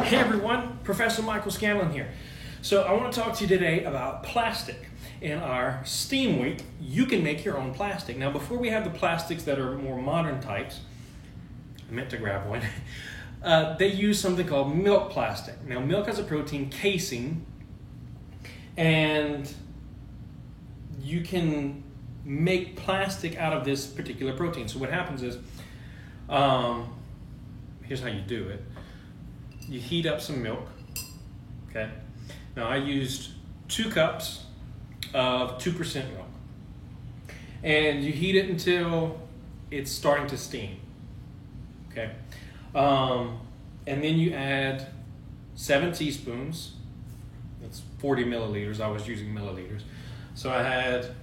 Hey everyone, Professor Michael Scanlon here. So I want to talk to you today about plastic. In our STEAM week, you can make your own plastic. Now before we have the plastics that are more modern types, I meant to grab one, they use something called milk plastic. Now milk has a protein casing and you can make plastic out of this particular protein. So what happens is, here's how you do it. You heat up some milk, okay? Now I used 2 cups of 2% milk. And you heat it until it's starting to steam, okay? And then you add 7 teaspoons, that's 40 milliliters, I was using milliliters. So I had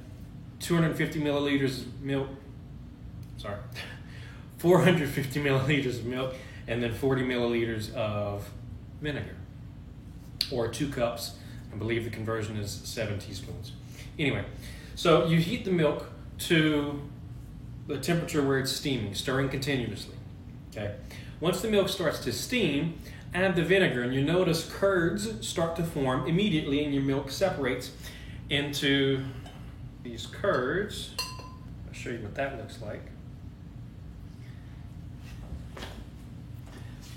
250 milliliters of milk, 450 milliliters of milk, and then 40 milliliters of vinegar, or 2 cups. I believe the conversion is 7 teaspoons. Anyway, so you heat the milk to the temperature where it's steaming, stirring continuously, okay? Once the milk starts to steam, add the vinegar, and you notice curds start to form immediately, and your milk separates into these curds. I'll show you what that looks like.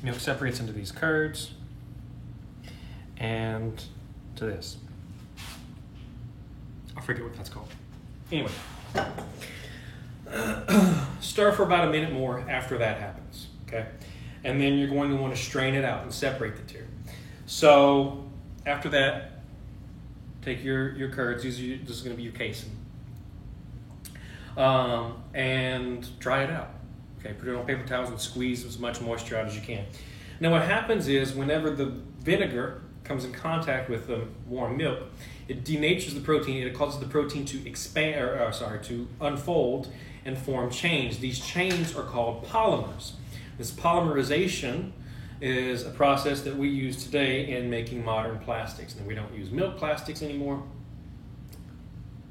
Milk separates into these curds and to this. I forget what that's called. Anyway, stir for about a minute more after that happens, okay? And then you're going to want to strain it out and separate the two. So after that, take your curds, this is going to be your casing, and dry it out. Okay, put it on paper towels and squeeze as much moisture out as you can. Now what happens is whenever the vinegar comes in contact with the warm milk, it denatures the protein. It causes the protein to to unfold and form chains. These chains are called polymers. This polymerization is a process that we use today in making modern plastics. Now we don't use milk plastics anymore.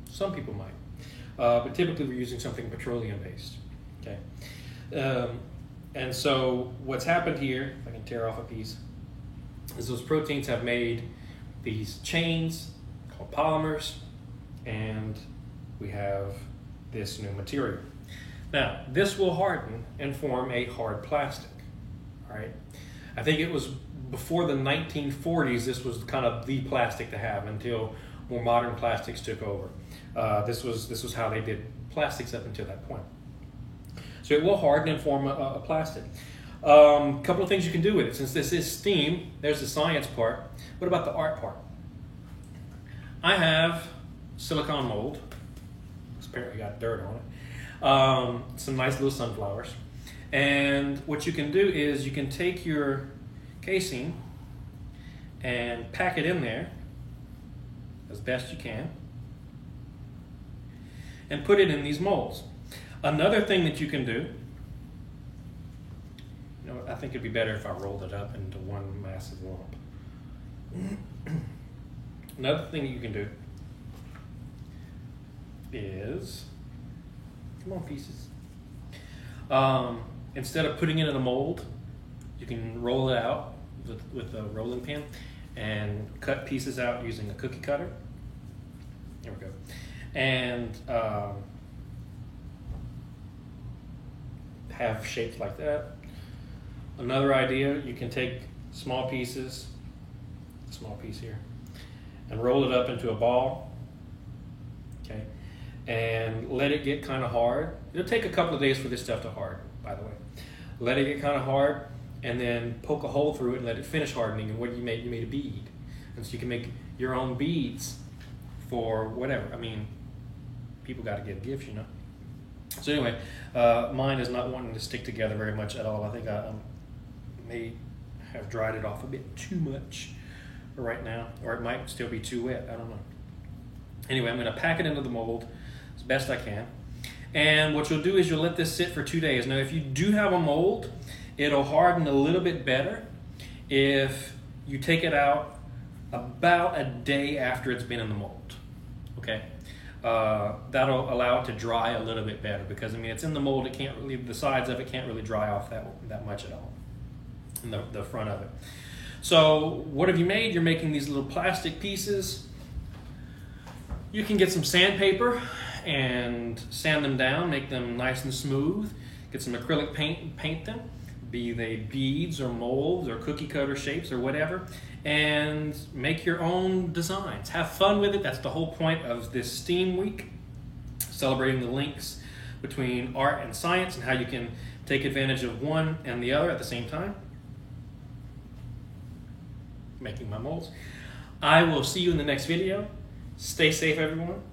Some people might, but typically we're using something petroleum-based. Okay. And so what's happened here, if I can tear off a piece, is those proteins have made these chains called polymers, and we have this new material. Now, this will harden and form a hard plastic, all right? I think it was before the 1940s, this was kind of the plastic to have until more modern plastics took over. This was how they did plastics up until that point. So it will harden and form a plastic. Couple of things you can do with it. Since this is STEAM, there's the science part. What about the art part? I have silicone mold. It's apparently got dirt on it. Some nice little sunflowers. And what you can do is you can take your casing and pack it in there as best you can and put it in these molds. Another thing that you can do, I think it'd be better if I rolled it up into one massive lump. Another thing that you can do is, come on pieces, instead of putting it in a mold, you can roll it out with a rolling pin and cut pieces out using a cookie cutter. There we go. And have shapes like that. Another idea, you can take small pieces, small piece here, and roll it up into a ball, okay, and let it get kind of hard. It'll take a couple of days for this stuff to harden, by the way. Let it get kind of hard, and then poke a hole through it and let it finish hardening. And what you made? You made a bead. And so you can make your own beads for whatever. I mean, people got to give gifts, you know. So anyway, mine is not wanting to stick together very much at all. I think I may have dried it off a bit too much right now, or it might still be too wet. I don't know. Anyway, I'm going to pack it into the mold as best I can. And what you'll do is you'll let this sit for 2 days. Now, if you do have a mold, it'll harden a little bit better if you take it out about a day after it's been in the mold, okay? That'll allow it to dry a little bit better because, I mean, it's in the mold, it can't really, the sides of it can't really dry off that much at all, in the front of it. So what have you made? You're making these little plastic pieces. You can get some sandpaper and sand them down, make them nice and smooth. Get some acrylic paint and paint them, be they beads or molds or cookie cutter shapes or whatever, and make your own designs. Have fun with it. That's the whole point of this STEAM week, celebrating the links between art and science and how you can take advantage of one and the other at the same time. Making my molds. I will see you in the next video. Stay safe, everyone.